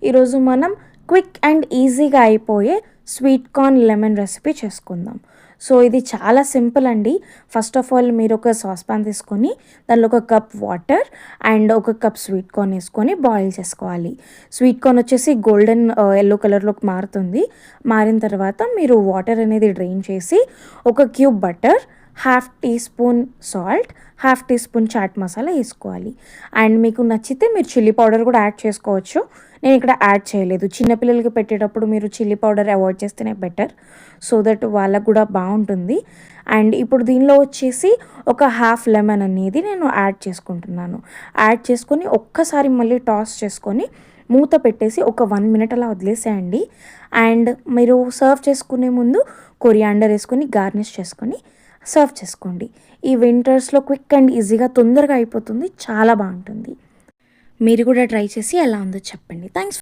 ఈరోజు మనం quick and ఈజీగా అయిపోయే స్వీట్ కార్న్ లెమన్ రెసిపీ చేసుకుందాం. సో ఇది చాలా సింపుల్ అండి. ఫస్ట్ ఆఫ్ ఆల్ మీరు ఒక సాస్ పాన్ తీసుకొని దానిలో ఒక కప్ వాటర్ అండ్ ఒక కప్ స్వీట్ కార్న్ వేసుకొని బాయిల్ చేసుకోవాలి. స్వీట్ కార్న్ వచ్చేసి గోల్డెన్ ఎల్లో కలర్లోకి మారుతుంది. మారిన తర్వాత మీరు వాటర్ అనేది డ్రైన్ చేసి ఒక cube butter, half teaspoon salt, half teaspoon chaat masala వేసుకోవాలి. అండ్ మీకు నచ్చితే మీరు చిల్లీ పౌడర్ కూడా యాడ్ చేసుకోవచ్చు. నేను ఇక్కడ యాడ్ చేయలేదు. చిన్నపిల్లలకి పెట్టేటప్పుడు మీరు చిల్లీ పౌడర్ అవాయిడ్ చేస్తేనే బెటర్, సో దట్ వాళ్ళకు కూడా బాగుంటుంది. అండ్ ఇప్పుడు దీనిలో వచ్చేసి ఒక హాఫ్ లెమన్ అనేది నేను యాడ్ చేసుకుంటున్నాను. యాడ్ చేసుకొని ఒక్కసారి మళ్ళీ టాస్ చేసుకొని మూత పెట్టేసి ఒక 1 మినిట్ అలా వదిలేసేయండి. అండ్ మీరు సర్వ్ చేసుకునే ముందు కొరియాండర్ వేసుకొని గార్నిష్ చేసుకొని సర్వ్ చేసుకోండి. ఈ వింటర్స్లో క్విక్ అండ్ ఈజీగా తొందరగా అయిపోతుంది, చాలా బాగుంటుంది. మీరు కూడా ట్రై చేసి ఎలా ఉందో చెప్పండి. థ్యాంక్స్.